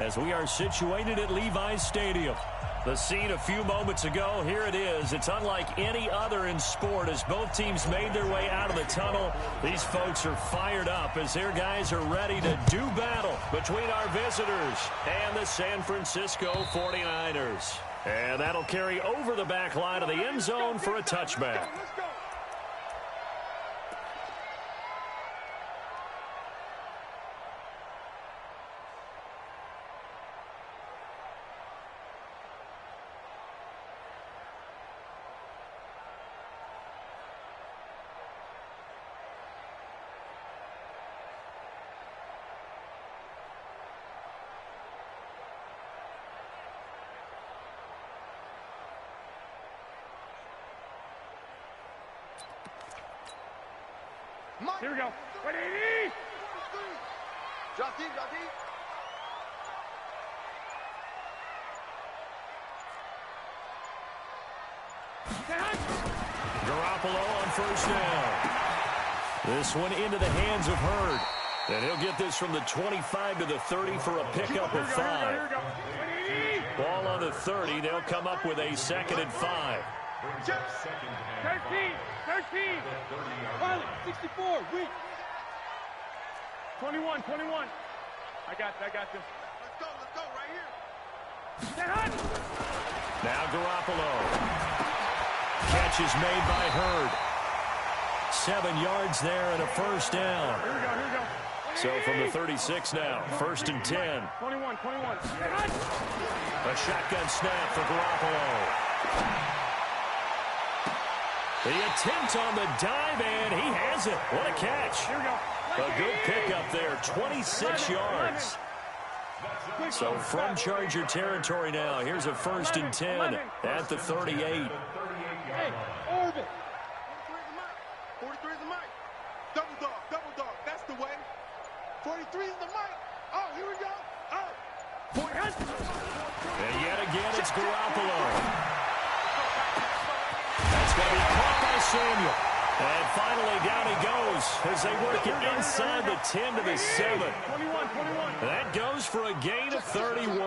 as we are situated at Levi's Stadium. The scene a few moments ago, here it is. It's unlike any other in sport as both teams made their way out of the tunnel. These folks are fired up as their guys are ready to do battle between our visitors and the San Francisco 49ers. And that'll carry over the back line of the end zone for a touchback. Here we go. 180. Drop deep, drop deep. Garoppolo on first down. This one into the hands of Hurd. And he'll get this from the 25 to the 30 for a pickup of 5. Ball on the 30. They'll come up with a 2nd and 5. 13. Pilot, 64. Weak. 21. I got this. Let's go, right here. Now Garoppolo. Catch is made by Hurd. 7 yards there and a first down. Here we go. So from the 36 now, 1st and 10. 21. A shotgun snap for Garoppolo. The attempt on the dive, and he has it. What a catch. Here we go. A good pickup there, 26 yards. So from Charger territory now, here's a 1st and 10 at the 38. Hey, orbit. 43 is the mic. Double dog. That's the way. 43 is the mic. Oh, here we go. Oh. And yet again, it's Garoppolo. That's going to be caught by Samuel. And finally, down he goes as they work it inside the 10 to the 7. 21. That goes for a gain of 31.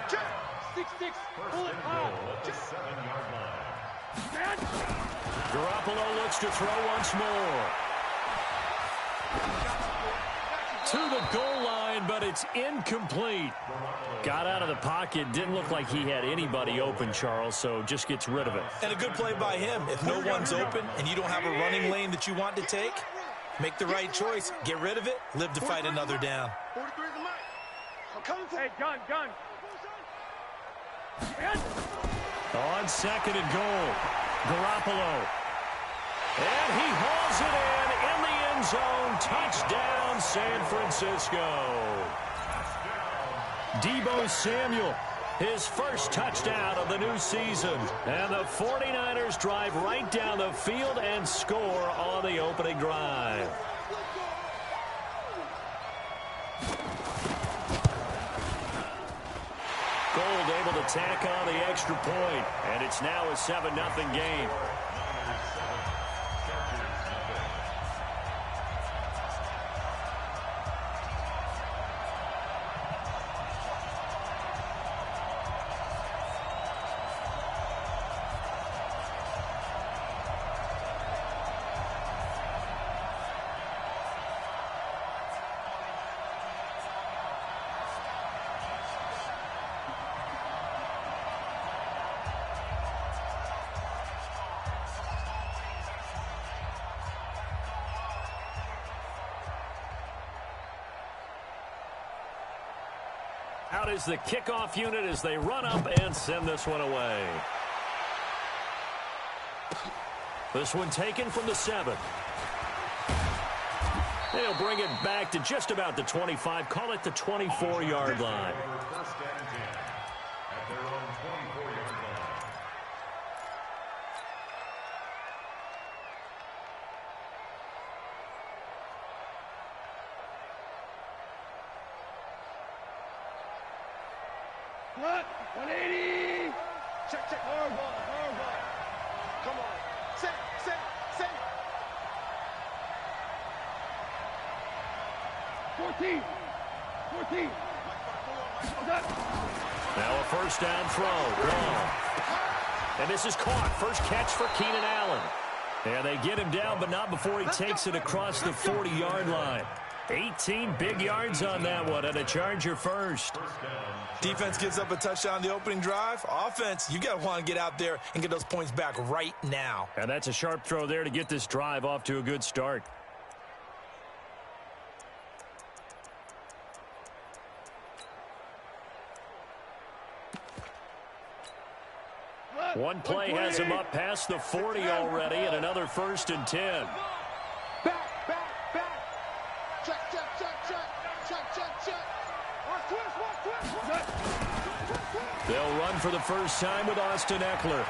Check. 6. Pull it out. Garoppolo looks to throw once more. To the goal line, but it's incomplete. Got out of the pocket. Didn't look like he had anybody open, Charles, so just gets rid of it. And a good play by him. If no one's open and you don't have a running lane that you want to take, make the right choice. Get rid of it. Live to fight another down. 43 is the mic. Hey, gun. On 2nd and goal, Garoppolo. And he hauls it in the end zone. Touchdown, San Francisco. Deebo Samuel, his first touchdown of the new season. And the 49ers drive right down the field and score on the opening drive. Gold able to tack on the extra point, and it's now a 7-0 game. Out is the kickoff unit as they run up and send this one away. This one taken from the 7. They'll bring it back to just about the 25. Call it the 24-yard line. Front, 180. Check. Hard ball. Come on. Set. 14. 14. Now a first down throw. Gone. And this is caught. First catch for Keenan Allen. And they get him down, but not before he takes it across the 40-yard line. 18 big yards on that one, and a Charger first. Defense gives up a touchdown on the opening drive. Offense, you got to want to get out there and get those points back right now. And that's a sharp throw there to get this drive off to a good start. One play has him up past the 40 already, and another 1st and 10. Back. Check. Watch twist. They'll run for the first time with Austin Eckler.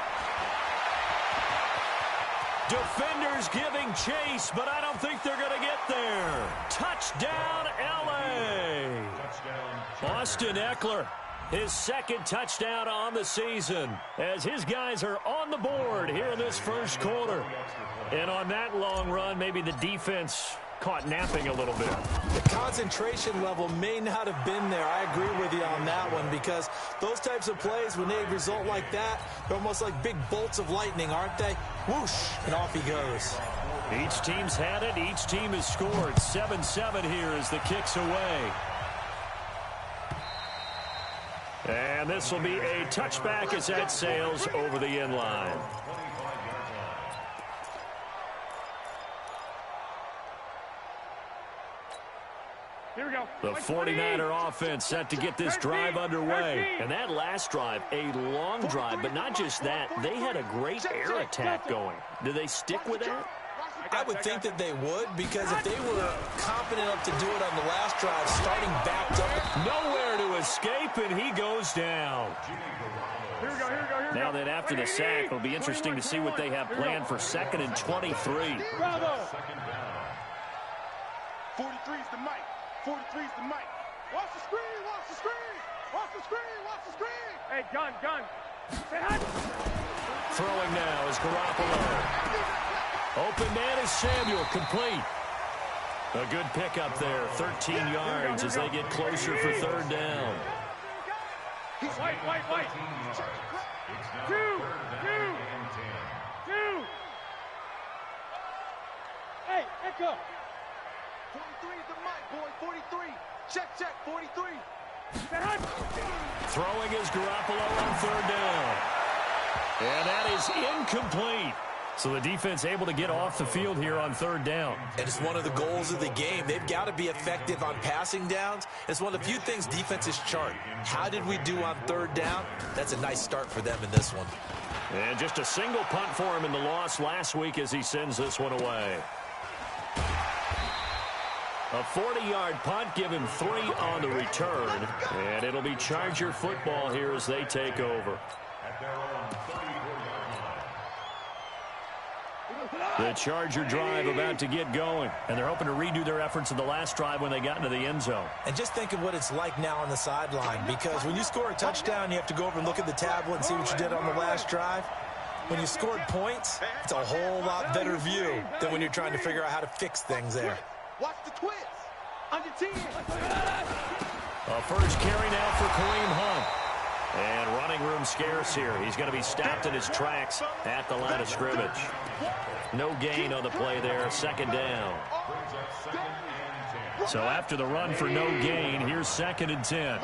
Defenders giving chase, but I don't think they're going to get there. Touchdown, L.A. Austin Eckler, his 2nd touchdown on the season, as his guys are on the board here in this first quarter. And on that long run, maybe the defense caught napping a little bit. The concentration level may not have been there. I agree with you on that one, because those types of plays, when they result like that, they're almost like big bolts of lightning, aren't they? Whoosh, and off he goes. Each team's had it. Each team has scored. 7-7 here as the kick's away. And this will be a touchback as that sails over the end line. Here we go. The 49er offense set to get this drive underway. And that last drive, a long drive, but not just that. They had a great air attack going. Do they stick with that? I would think that they would, because if they were confident enough to do it on the last drive, starting backed up. Nowhere to escape, and he goes down. Here we go. Now then, after the sack, it'll be interesting to see what they have planned for 2nd and 23. Bravo. 43's the mic. 43's the mic. Watch the screen. Hey, gun. Say hi. Throwing now is Garoppolo. Open man is Samuel, complete. A good pickup there, 13 yards as they get closer for 3rd down. White. 2. Hey, Echo. 43's the mic, boy. 43. Check. 43. Say hi. Throwing is Garoppolo on 3rd down. And that is incomplete. So the defense able to get off the field here on 3rd down. And it's one of the goals of the game. They've got to be effective on passing downs. It's one of the few things defenses chart. How did we do on 3rd down? That's a nice start for them in this one. And just a single punt for him in the loss last week as he sends this one away. A 40-yard punt, give him 3 on the return. And it'll be Charger football here as they take over. The Charger drive about to get going, and they're hoping to redo their efforts in the last drive when they got into the end zone. And just think of what it's like now on the sideline, because when you score a touchdown, you have to go over and look at the tablet and see what you did on the last drive. When you scored points, it's a whole lot better view than when you're trying to figure out how to fix things there. Watch the twist. On your team. A first carry now for Kareem Hunt. And running room scarce here. He's going to be stopped in his tracks at the line of scrimmage. No gain on the play there. 2nd down. So after the run for no gain, here's 2nd and 10.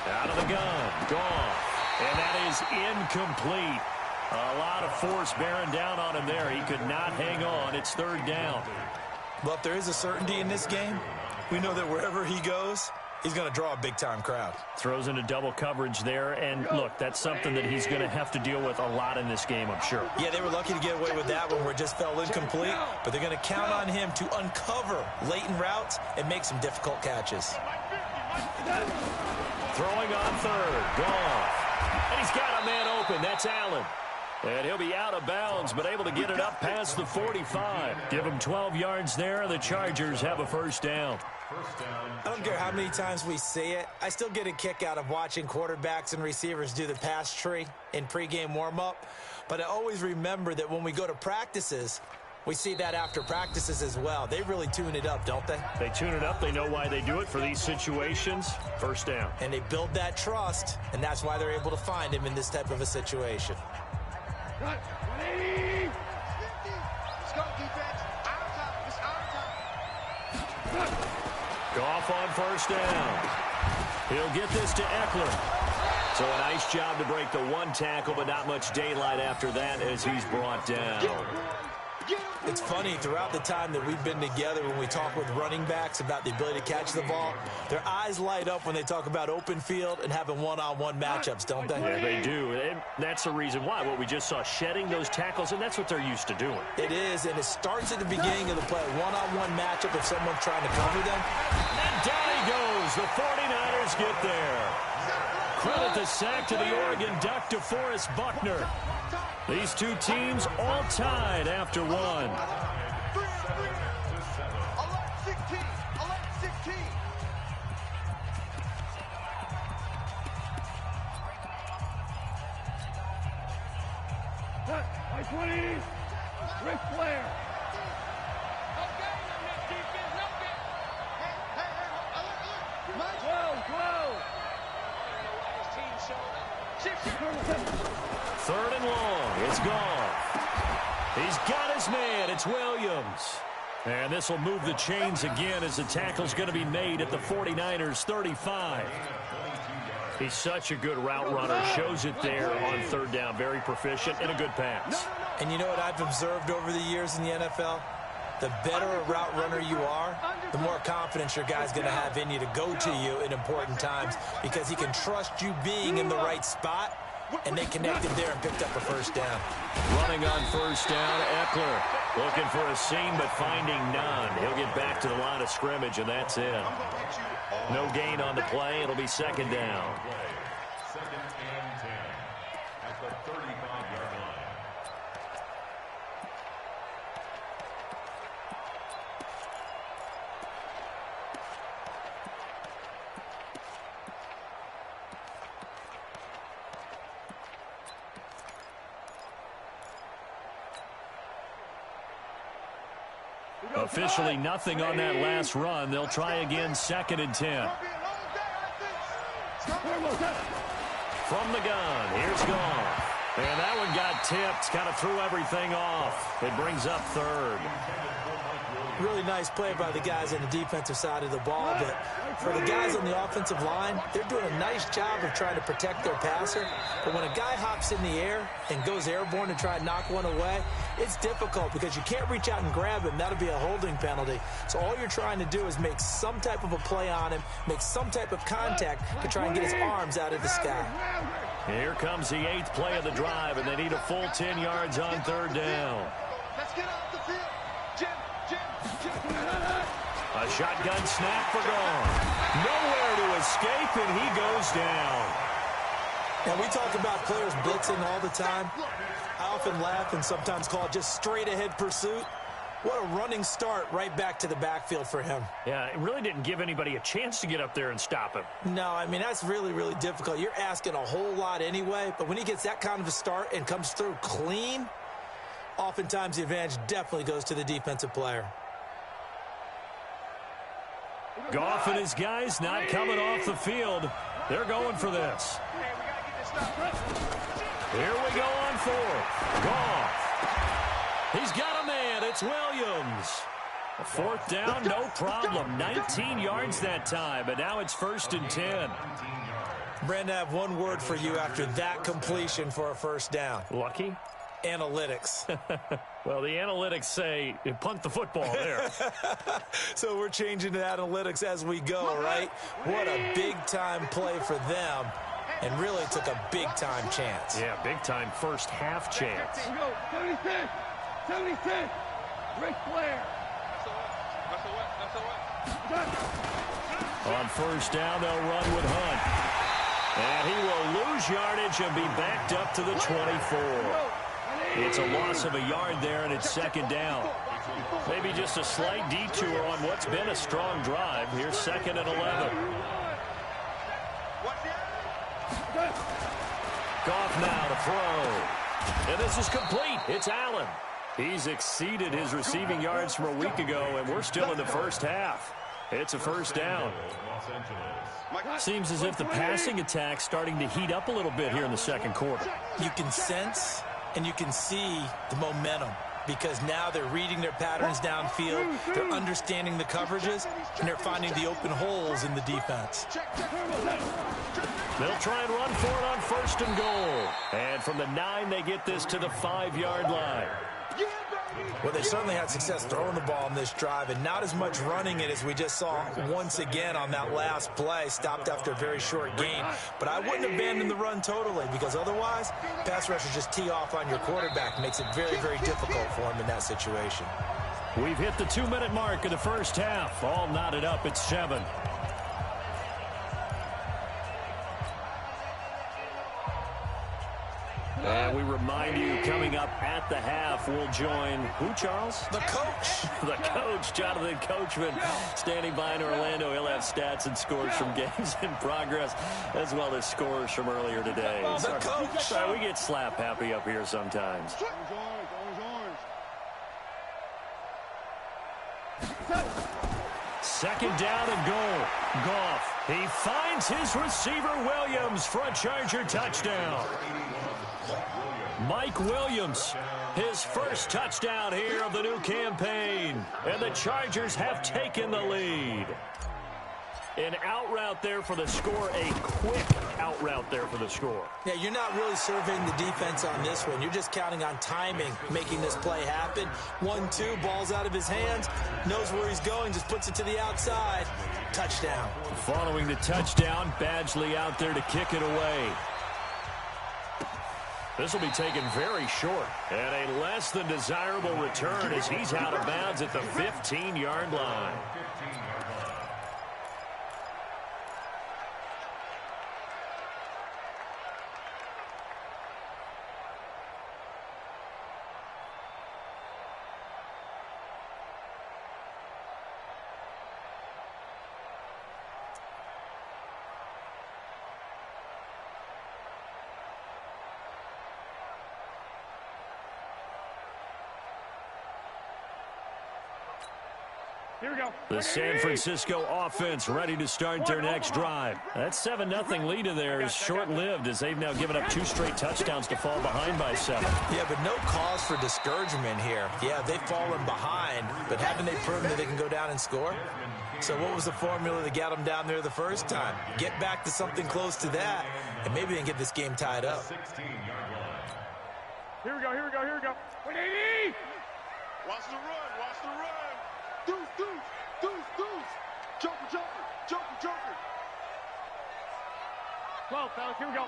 Out of the gun. Gone. And that is incomplete. A lot of force bearing down on him there. He could not hang on. It's 3rd down. Well, if there is a certainty in this game, we know that wherever he goes, he's going to draw a big-time crowd. Throws into double coverage there. And, look, that's something that he's going to have to deal with a lot in this game, I'm sure. Yeah, they were lucky to get away with that one where it just fell incomplete. But they're going to count on him to uncover latent routes and make some difficult catches. Throwing on 3rd. Goff. And he's got a man open. That's Allen. And he'll be out of bounds, but able to get it up past the 45. Give him 12 yards there. The Chargers have a first down. I don't care how many times we see it. I still get a kick out of watching quarterbacks and receivers do the pass tree in pregame warm-up. But I always remember that when we go to practices, We see that after practices as well. They really tune it up, don't they? They tune it up. They know why they do it for these situations. First down. And they build that trust, and that's why they're able to find him in this type of a situation. Cut. 180. Let's go, defense. Our time. It's our time. Goff on first down. He'll get this to Eckler. So a nice job to break the one tackle, but not much daylight after that as he's brought down. It's funny, throughout the time that we've been together, when we talk with running backs about the ability to catch the ball, their eyes light up when they talk about open field and having one-on-one matchups, don't they? Yeah, they do. And that's the reason why. What we just saw, shedding those tackles, and that's what they're used to doing. It is, and it starts at the beginning of the play. One-on-one matchup if someone's trying to cover them. And down he goes. The 49ers get there. Credit the sack to the Oregon Duck, DeForest Buckner. These two teams all tied after one. 16. Alert 16. Cut. 20. Ric Flair. Third and long. It's gone. He's got his man. It's Williams. And this will move the chains again as the tackle's going to be made at the 49ers 35. He's such a good route runner. Shows it there on third down. Very proficient and a good pass. And you know what I've observed over the years in the NFL? The better a route runner you are, the more confidence your guy's going to have in you to go to you in important times because he can trust you being in the right spot, and they connected there and picked up a first down. Running on first down, Eckler looking for a seam but finding none. He'll get back to the line of scrimmage, and that's it. No gain on the play. It'll be second down. Second and 10 at the 35-yard line. Officially nothing on that last run. They'll try again, second and 10. From the gun, here's Goff. And that one got tipped, kind of threw everything off. It brings up third. Really nice play by the guys on the defensive side of the ball, but for the guys on the offensive line, they're doing a nice job of trying to protect their passer. But when a guy hops in the air and goes airborne to try and knock one away, it's difficult because you can't reach out and grab him. That'll be a holding penalty. So all you're trying to do is make some type of a play on him, make some type of contact to try and get his arms out of the sky. Here comes the 8th play of the drive, and they need a full 10 yards on third down. Let's get off the field. Jim. A shotgun snap for Goff. Nowhere to escape, and he goes down. And we talk about players blitzing all the time. I often laugh and sometimes call it just straight-ahead pursuit. What a running start right back to the backfield for him. Yeah, it really didn't give anybody a chance to get up there and stop him. No, I mean, that's really, really difficult. You're asking a whole lot anyway, but when he gets that kind of a start and comes through clean, oftentimes the advantage definitely goes to the defensive player. Goff and his guys not coming off the field. They're going for this. Here we go on fourth. Goff. He's got a man. It's Williams. A fourth down, no problem. 19 yards that time, but now it's first and 10. Brandon, I have one word for you after that completion for a first down. Lucky? Analytics. Well, the analytics say punt the football there. So we're changing to analytics as we go, right? What a big-time play for them, and really took a big-time chance. Yeah, big-time first half chance. 76. Ric Flair. On first down, they'll run with Hunt. And he will lose yardage and be backed up to the 24. It's a loss of a yard there, and it's second down. Maybe just a slight detour on what's been a strong drive. Here's second and 11. Goff now to throw. And this is complete. It's Allen. He's exceeded his receiving yards from a week ago, and we're still in the first half. It's a first down. Seems as if the passing attack's starting to heat up a little bit here in the second quarter. You can sense and you can see the momentum because now they're reading their patterns downfield, they're understanding the coverages, and they're finding the open holes in the defense. They'll try and run for it on 1st and goal. And from the 9, they get this to the 5-yard line. Well, they certainly had success throwing the ball on this drive and not as much running it as we just saw once again on that last play, stopped after a very short gain. But I wouldn't abandon the run totally because otherwise, pass rushers just tee off on your quarterback. Makes it very, very difficult for him in that situation. We've hit the 2-minute mark of the first half. All knotted up at 7. And we remind you, coming up at the half, we'll join who, Charles? The coach. The coach, Jonathan Coachman, standing by in Orlando. He'll have stats and scores from games in progress, as well as scores from earlier today. The coach. Sorry, we get slap happy up here sometimes. Second down and goal. Goff. He finds his receiver, Williams, for a Charger touchdown. Mike Williams, his first touchdown here of the new campaign. And the Chargers have taken the lead. An out route there for the score, a quick out route there for the score. Yeah, you're not really surveying the defense on this one. You're just counting on timing, making this play happen. 1-2, ball's out of his hands, knows where he's going, just puts it to the outside. Touchdown. Following the touchdown, Badgley out there to kick it away. This will be taken very short. And a less than desirable return as he's out of bounds at the 15-yard line. Here we go. The San Francisco offense ready to start their next drive. That 7-0 lead of theirs is short-lived as they've now given up 2 straight touchdowns to fall behind by 7. Yeah, but no cause for discouragement here. Yeah, they've fallen behind, but haven't they proven that they can go down and score? So what was the formula that got them down there the first time? Get back to something close to that, and maybe they can get this game tied up. Here we go, here we go, here we go. 180! Watch the run, watch the run. Deuce, deuce, deuce, deuce. Joker, joker, joker, joker. 12, fellas, here we go.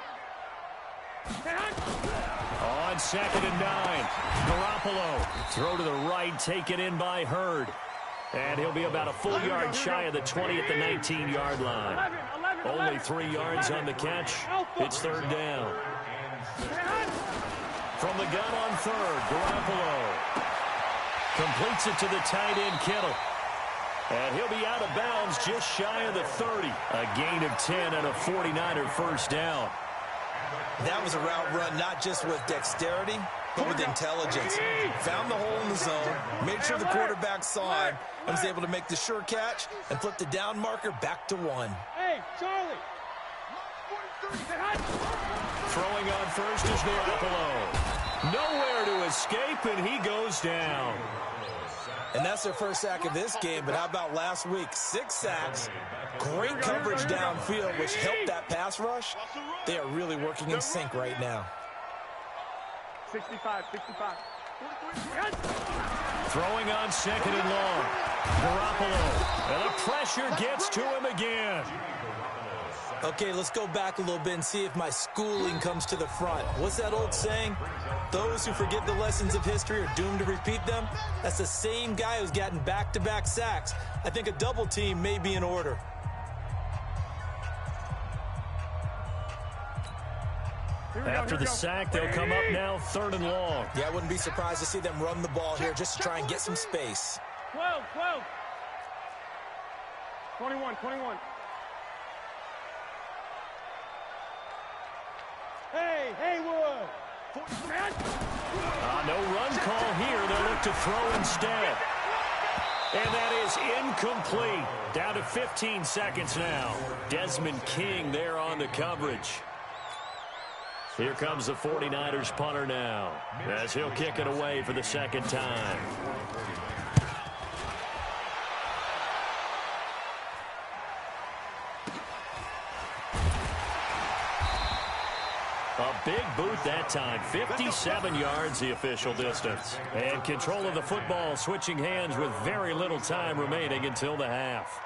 On 2nd and 9, Garoppolo. Throw to the right, taken in by Hurd. And he'll be about a full yard shy of the 20 at the 19-yard line. Only 3 yards on the catch. It's 3rd down. From the gun on 3rd, Garoppolo completes it to the tight end, Kittle. And he'll be out of bounds just shy of the 30. A gain of 10 and a 49er first down. That was a route run not just with dexterity, but with intelligence. Found the hole in the zone, made sure the quarterback saw him, and was able to make the sure catch and flip the down marker back to 1. Hey, Charlie. Throwing on first is Garoppolo. Nowhere to escape, and he goes down. And that's their first sack of this game, but how about last week? 6 sacks, great coverage downfield, which helped that pass rush. They are really working in sync right now. 65, 65. Throwing on 2nd and long. Garoppolo. And the pressure gets to him again. Okay, let's go back a little bit and see if my schooling comes to the front. What's that old saying? Those who forget the lessons of history are doomed to repeat them. That's the same guy who's gotten back-to-back sacks. I think a double team may be in order. After the sack, they'll come up now 3rd and long. Yeah, I wouldn't be surprised to see them run the ball here just to try and get some space. 12, 12. 21, 21. Hey, Haywood. No run call here. They'll look to throw instead. And that is incomplete. Down to 15 seconds now. Desmond King there on the coverage. Here comes the 49ers punter now, as he'll kick it away for the second time. A big boot that time. 57 yards the official distance. And control of the football switching hands with very little time remaining until the half.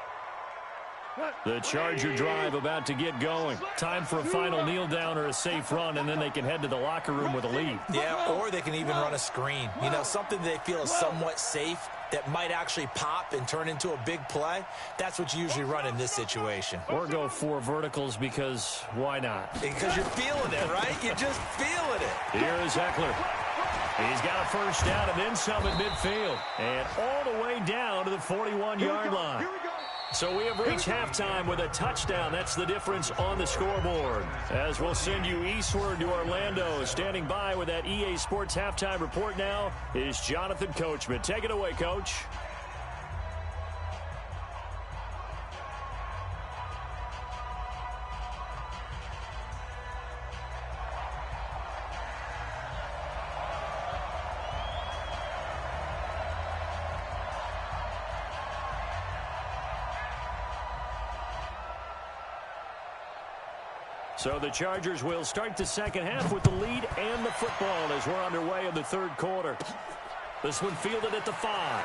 The Charger drive about to get going. Time for a final kneel down or a safe run, and then they can head to the locker room with a lead. Yeah, or they can even run a screen. You know, something they feel is somewhat safe that might actually pop and turn into a big play. That's what you usually run in this situation. Or go 4 verticals because why not? Because you're feeling it, right? You're just feeling it. Here is Eckler. He's got a first down and then some at midfield. And all the way down to the 41-yard line. So we have reached halftime with a touchdown. That's the difference on the scoreboard. As we'll send you eastward to Orlando. Standing by with that EA Sports halftime report now is Jonathan Coachman. Take it away, Coach. So the Chargers will start the second half with the lead and the football as we're underway in the third quarter. This one fielded at the 5.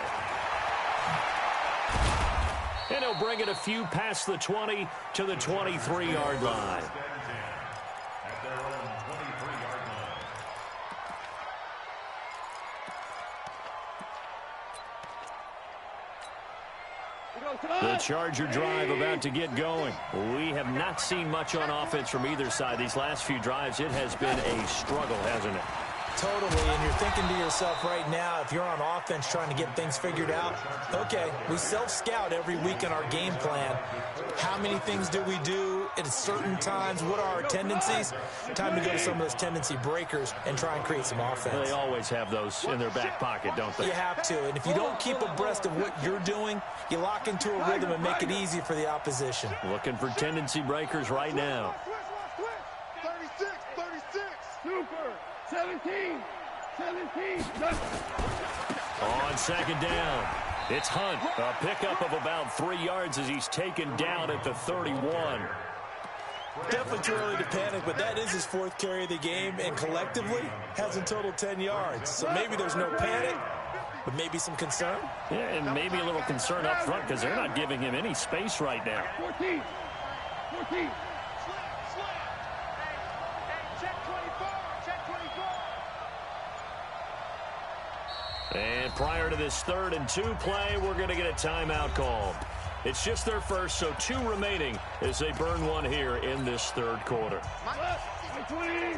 And he'll bring it a few past the 20 to the 23-yard line. At their own 23-yard line. The Charger drive about to get going. We have not seen much on offense from either side. These last few drives, it has been a struggle, hasn't it? Totally, and you're thinking to yourself right now, if you're on offense trying to get things figured out, okay, we self-scout every week in our game plan. How many things do we do at certain times? What are our tendencies? Time to go to some of those tendency breakers and try and create some offense. They always have those in their back pocket, don't they? You have to, and if you don't keep abreast of what you're doing, you lock into a rhythm and make it easy for the opposition. Looking for tendency breakers right now. 36, 36. Super. 17. On second down, it's Hunt. A pickup of about 3 yards as he's taken down at the 31. Definitely too early to panic, but that is his 4th carry of the game, and collectively has a total 10 yards. So maybe there's no panic, but maybe some concern. Yeah, and maybe a little concern up front because they're not giving him any space right now. 14. And prior to this 3rd and 2 play, we're going to get a timeout called. It's just their first, so 2 remaining as they burn one here in this 3rd quarter. 20.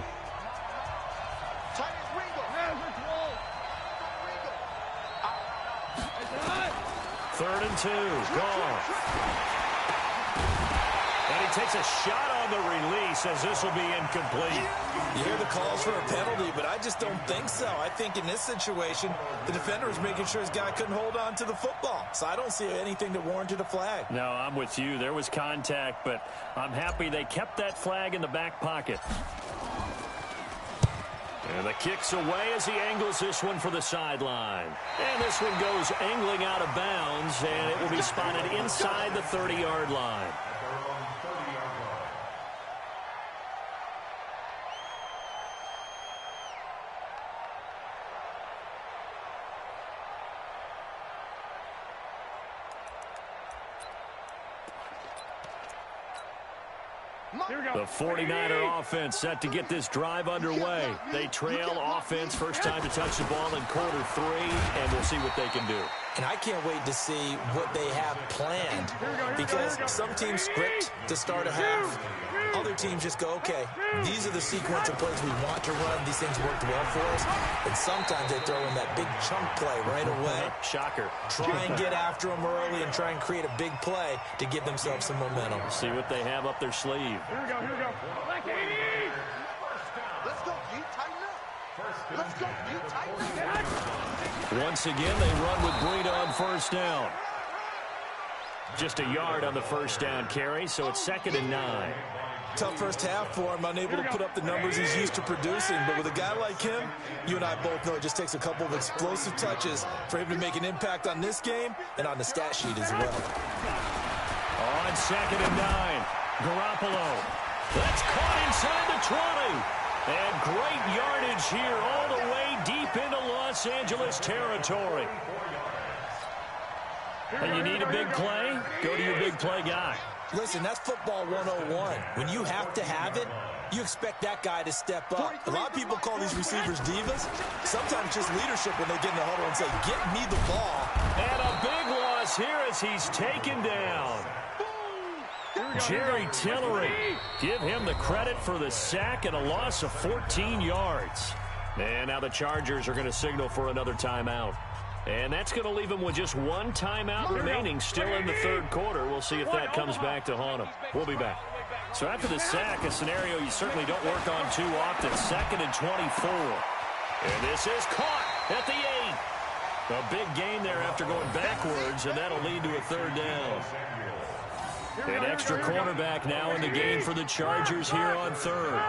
3rd and 2, gone. And he takes a shot on the release as this will be incomplete. You hear the calls for a penalty, but I just don't think so. I think in this situation, the defender was making sure his guy couldn't hold on to the football. So I don't see anything that warranted a flag. No, I'm with you. There was contact, but I'm happy they kept that flag in the back pocket. And the kick's away as he angles this one for the sideline. And this one goes angling out of bounds, and it will be spotted inside the 30-yard line. The 49er offense set to get this drive underway. They trail offense, first time to touch the ball in quarter 3, and we'll see what they can do. And I can't wait to see what they have planned, because some teams script to start a half. Other teams just go, okay, these are the sequence of plays we want to run. These things worked well for us. And sometimes they throw in that big chunk play right away. Shocker. Try and get after them early and try and create a big play to give themselves some momentum. See what they have up their sleeve. Here we go. Black 80. Let's go, G. Tighten up. Let's go. You tight. Once again, they run with Breida on first down. Just a yard on the first down carry, so it's 2nd and 9. Tough first half for him, unable to put up the numbers he's used to producing. But with a guy like him, you and I both know it just takes a couple of explosive touches for him to make an impact on this game and on the stat sheet as well. On 2nd and 9, Garoppolo. That's caught inside the 20. And great yardage here all the way deep into Los Angeles territory. And you need a big play? Go to your big play guy. Listen, that's football 101. When you have to have it, you expect that guy to step up. A lot of people call these receivers divas. Sometimes just leadership when they get in the huddle and say, get me the ball. And a big loss here as he's taken down. Jerry Tillery, give him the credit for the sack and a loss of 14 yards. And now the Chargers are going to signal for another timeout. And that's going to leave them with just one timeout remaining still in the third quarter. We'll see if that comes back to haunt them. We'll be back. So after the sack, a scenario you certainly don't work on too often. 2nd and 24. And this is caught at the 8. A big gain there after going backwards, and that'll lead to a third down. An extra cornerback now in the game for the Chargers here on third.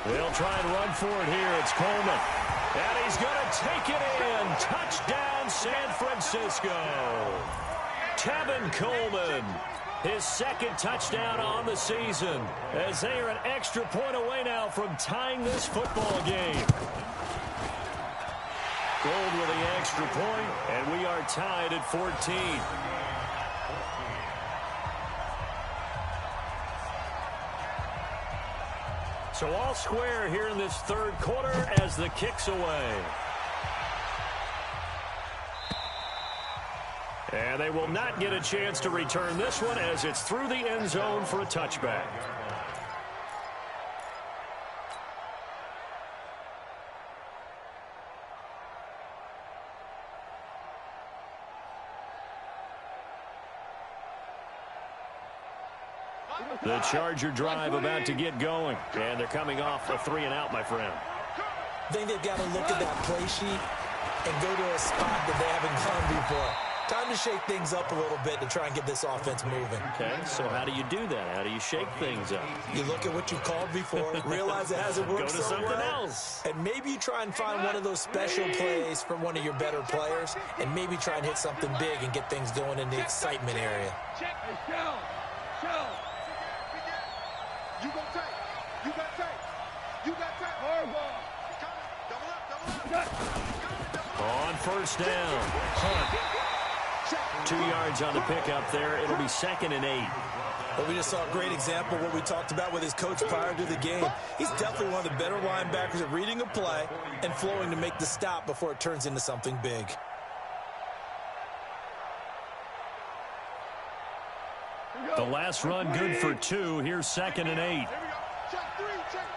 They'll try and run for it here. It's Coleman. And he's going to take it in. Touchdown, San Francisco. Tevin Coleman, his 2nd touchdown on the season, as they are an extra point away now from tying this football game. Gold with the extra point, and we are tied at 14. So all square here in this third quarter as the kick's away. And they will not get a chance to return this one as it's through the end zone for a touchback. The Charger drive about to get going. And they're coming off a 3-and-out, my friend. I think they've got to look at that play sheet and go to a spot that they haven't gone before. Time to shake things up a little bit to try and get this offense moving. Okay, so how do you do that? How do you shake things up? You look at what you've called before, realize it hasn't worked Go to so something well, else. and maybe you try and find one of those special plays from one of your better players, and maybe try and hit something big and get things going in the excitement area. You got tape. You got tape. You got tape. Hardball. Double up. On first down, Hunt. 2 yards on the pickup there. It'll be 2nd and 8. But we just saw a great example of what we talked about with his coach prior to the game. He's definitely one of the better linebackers at reading a play and flowing to make the stop before it turns into something big. The last run good for 2. Here's 2nd and 8. Here we go. Check 3. Check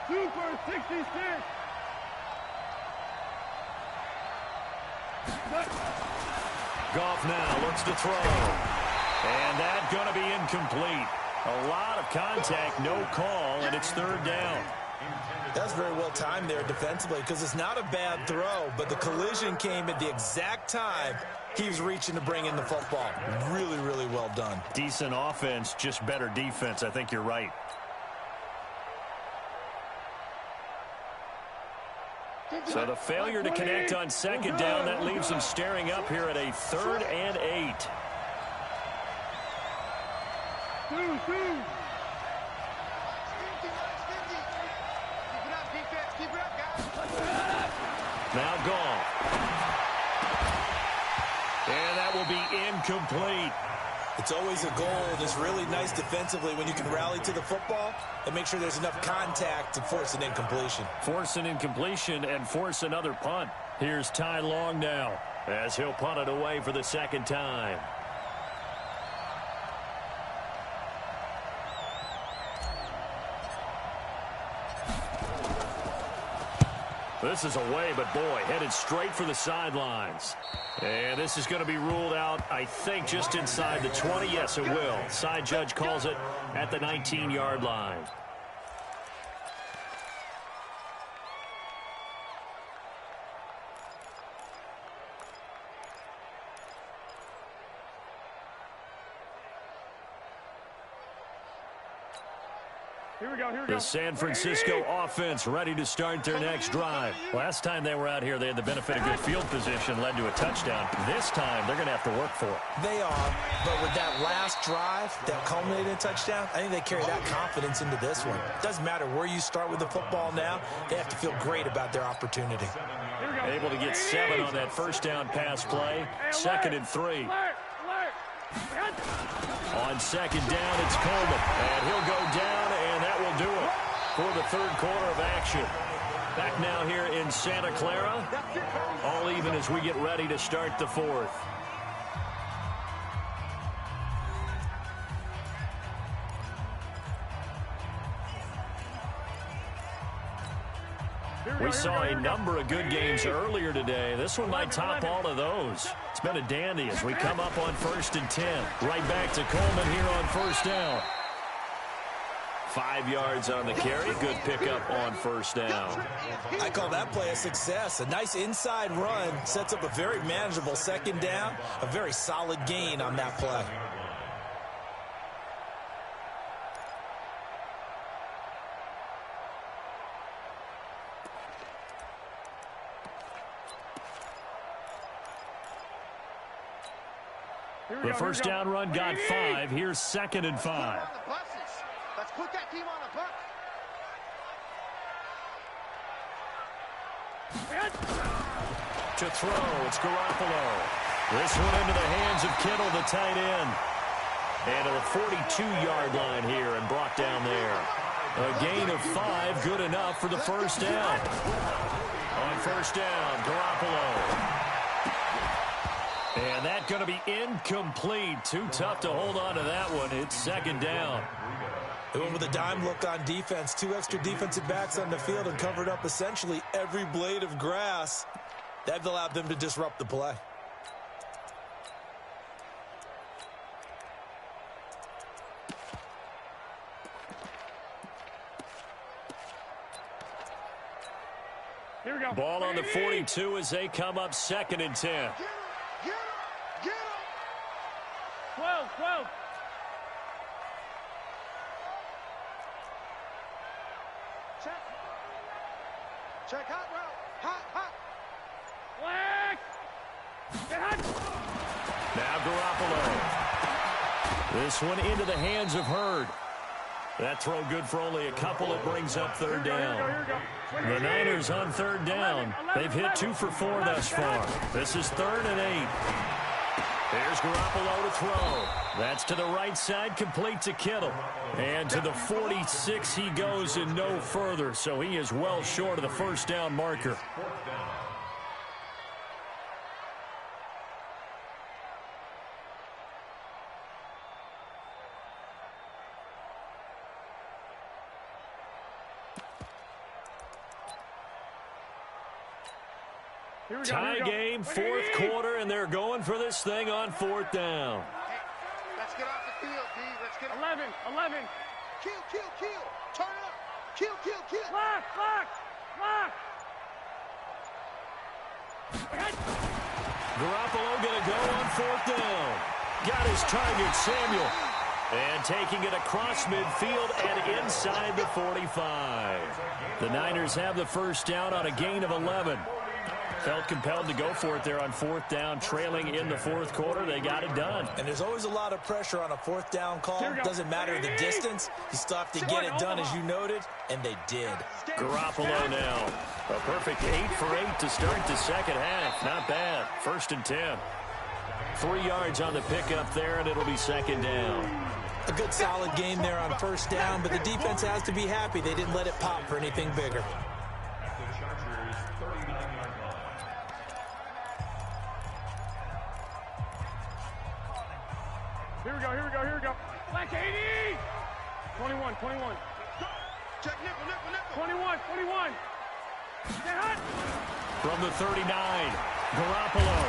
3. 2 for 66. Goff now looks to throw. And that's going to be incomplete. A lot of contact, no call, and it's 3rd down. That's very well timed there defensively because it's not a bad throw, but the collision came at the exact time he was reaching to bring in the football. Really, really well done. Decent offense, just better defense. I think you're right. So the failure to connect on 2nd down, that leaves them staring up here at a 3rd and 8. 2. Now Goff. And that will be incomplete. It's always a goal, and it's really nice defensively when you can rally to the football and make sure there's enough contact to force an incompletion. Force an incompletion and force another punt. Here's Ty Long now as he'll punt it away for the 2nd time. This is away, but boy, headed straight for the sidelines. And this is going to be ruled out, I think, just inside the 20. Yes, it will. Side judge calls it at the 19-yard line. Here we go. The San Francisco offense ready to start their next drive. Last time they were out here, they had the benefit of good field position, led to a touchdown. This time, they're going to have to work for it. They are, but with that last drive that culminated in a touchdown, I think they carry that confidence into this one. It doesn't matter where you start with the football now. They have to feel great about their opportunity. Able to get 7 on that first down pass play. 2nd and 3. On 2nd down, it's Coleman. And he'll go down, and that will do it for the 3rd quarter of action. Back now here in Santa Clara. All even as we get ready to start the 4th. We saw a number of good games earlier today. This one might top all of those. It's been a dandy as we come up on 1st and 10. Right back to Coleman here on 1st down. 5 yards on the carry. Good pickup on 1st down. I call that play a success. A nice inside run sets up a very manageable 2nd down. A very solid gain on that play. The first down run got 5. Here's 2nd and 5. Let's put that team on the bus. To throw, it's Garoppolo. This one into the hands of Kittle, the tight end. And to the 42-yard line here and brought down there. A gain of 5, good enough for the first down. On 1st down, Garoppolo. And that's going to be incomplete. Too tough to hold on to that one. It's 2nd down. They went with a dime look on defense. 2 extra defensive backs on the field and covered up essentially every blade of grass. That allowed them to disrupt the play. Here we go. Ball on the 42 as they come up 2nd and 10. 12. Check hot route. Hot. Black. Get hot. Now Garoppolo. This one into the hands of Hurd. That throw good for only a couple. It brings up 3rd down. The Niners on 3rd down. They've hit 2 for 4 thus far. This is 3rd and 8. There's Garoppolo to throw. That's to the right side, complete to Kittle. And to the 46 he goes and no further, so he is well short of the first down marker. Tie game, 4th quarter, and they're going for this thing on 4th down. Hey, let's get off the field, D. Let's get 11. Kill. Turn it up. Kill. Lock. Garoppolo going to go on 4th down. Got his target, Samuel. And taking it across midfield and inside the 45. The Niners have the first down on a gain of 11. Felt compelled to go for it there on 4th down, trailing in the 4th quarter. They got it done. And there's always a lot of pressure on a 4th down call. Doesn't matter the distance. You still have to get it done, as you noted, and they did. Garoppolo now. A perfect 8 for 8 to start the 2nd half. Not bad. 1st and 10. 3 yards on the pickup there, and it'll be 2nd down. A good solid game there on 1st down, but the defense has to be happy they didn't let it pop for anything bigger. Here we go. Black 80. 21. Check nickel. 21. Get hot. From the 39, Garoppolo.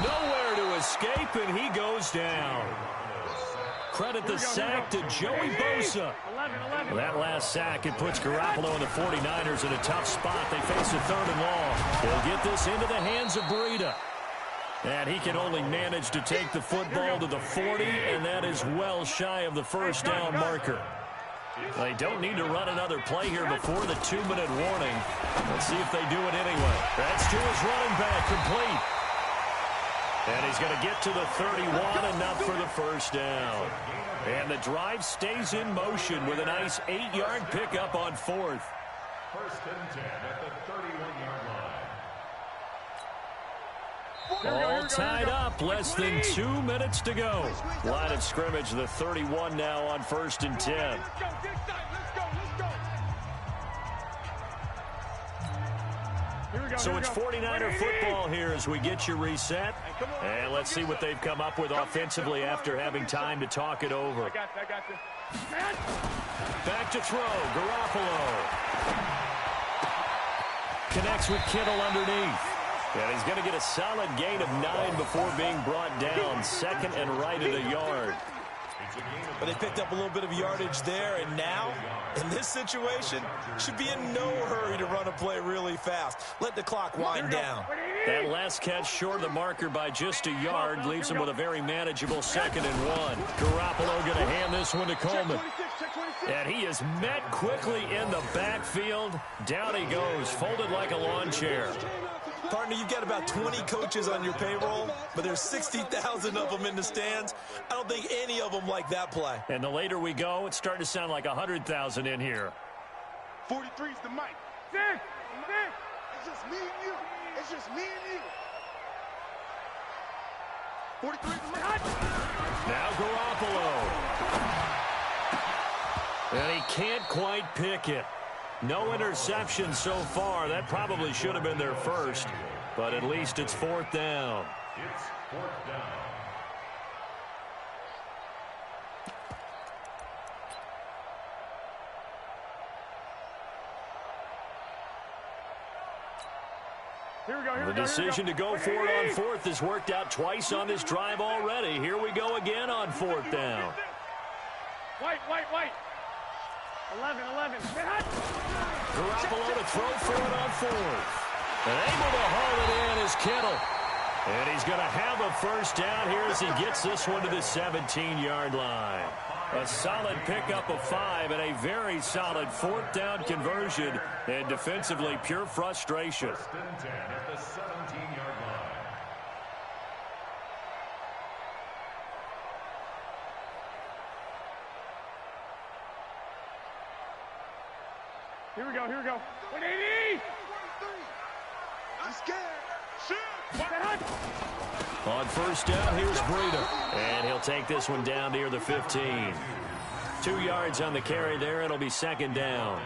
Nowhere to escape, and he goes down. Credit the sack to Joey Bosa. 11. That last sack, it puts Garoppolo and the 49ers in a tough spot. They face a 3rd and long. They'll get this into the hands of Breida. And he can only manage to take the football to the 40, and that is well shy of the first down marker. They don't need to run another play here before the 2-minute warning. Let's see if they do it anyway. That's to his running back, complete. And he's going to get to the 31, enough for the first down. And the drive stays in motion with a nice 8-yard pickup on 4th. First and 10 at the 31-yard line. All tied up, less than 2 minutes to go. Line of scrimmage, the 31 now on 1st and 10. Let's go, this side. Let's go. So it's 49er football here as we get you reset. And let's see what they've come up with offensively after having time to talk it over. I got you. Back to throw, Garoppolo. Connects with Kittle underneath. And he's going to get a solid gain of 9 before being brought down. Second and right at a yard. But they picked up a little bit of yardage there, and now, in this situation, should be in no hurry to run a play really fast. Let the clock wind down. That last catch short of the marker by just a yard leaves him with a very manageable 2nd and 1. Garoppolo going to hand this one to Coleman. And he is met quickly in the backfield. Down he goes, folded like a lawn chair. Partner, you've got about 20 coaches on your payroll, but there's 60,000 of them in the stands. I don't think any of them like that play. And the later we go, it's starting to sound like 100,000 in here. 43's the mic. Six. It's just me and you. It's just me and you. 43's the mic. Now Garoppolo. And he can't quite pick it. No interception so far. That probably should have been their first, but at least it's 4th down. It's 4th down. Here we go. The decision to go for it on 4th has worked out twice on this drive already. Here we go again on 4th down. White. 11. Garoppolo to throw for it on 4th. And able to haul it in is Kittle. And he's going to have a first down here as he gets this one to the 17-yard line. A solid pickup of 5 and a very solid 4th down conversion. And defensively, pure frustration. 1st and 10 at the 17-yard line. Here we go. 180. I'm scared. Shoot. On 1st down, here's Breida. And he'll take this one down near the 15. 2 yards on the carry there. It'll be 2nd down.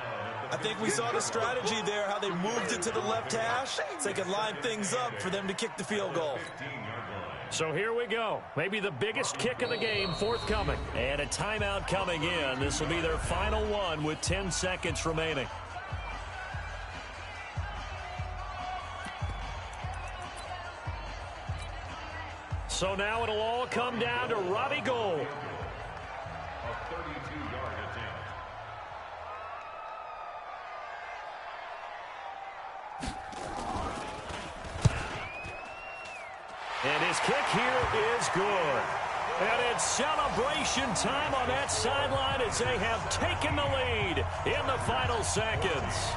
I think we saw the strategy there, how they moved it to the left hash so they could line things up for them to kick the field goal. So here we go. Maybe the biggest kick of the game forthcoming. And a timeout coming in. This will be their final one with 10 seconds remaining. So now it'll all come down to Robbie Gould. A 32-yard attempt. And his kick here is good. And it's celebration time on that sideline as they have taken the lead in the final seconds.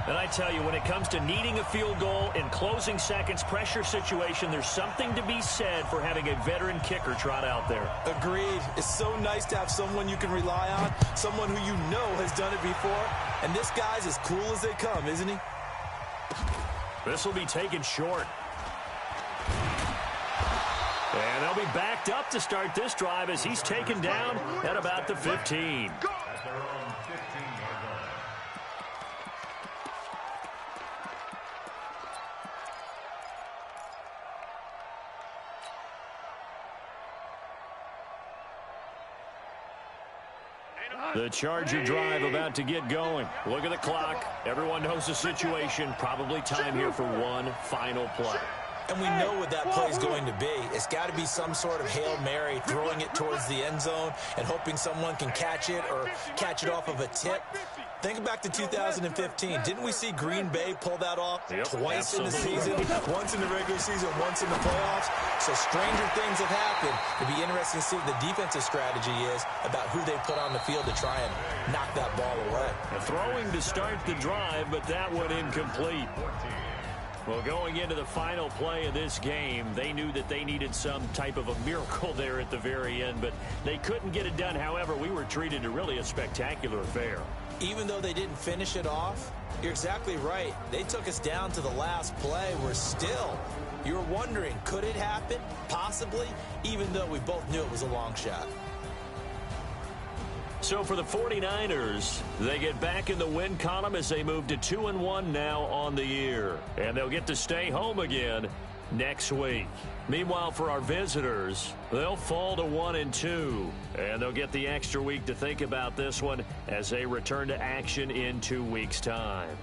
And I tell you, when it comes to needing a field goal in closing seconds, pressure situation, there's something to be said for having a veteran kicker trot out there. Agreed. It's so nice to have someone you can rely on, someone who you know has done it before. And this guy's as cool as they come, isn't he? This will be taken short. And they'll be backed up to start this drive as he's taken down at about the 15. At their own 15-yard line. The Charger drive about to get going. Look at the clock. Everyone knows the situation. Probably time here for one final play. And we know what that play is going to be. It's got to be some sort of Hail Mary, throwing it towards the end zone and hoping someone can catch it or catch it off of a tip. Think back to 2015. Didn't we see Green Bay pull that off twice absolutely. in the season? Once in the regular season, once in the playoffs. So stranger things have happened. It'd be interesting to see what the defensive strategy is about who they put on the field to try and knock that ball away. Throwing to start the drive, but that one incomplete. Well, going into the final play of this game, they knew that they needed some type of a miracle there at the very end, but they couldn't get it done. However, we were treated to really a spectacular affair. Even though they didn't finish it off, you're exactly right. They took us down to the last play. We're still, you were wondering, could it happen? Possibly, even though we both knew it was a long shot. So for the 49ers, they get back in the win column as they move to 2-1 now on the year. And they'll get to stay home again next week. Meanwhile, for our visitors, they'll fall to 1-2. And they'll get the extra week to think about this one as they return to action in 2 weeks' time.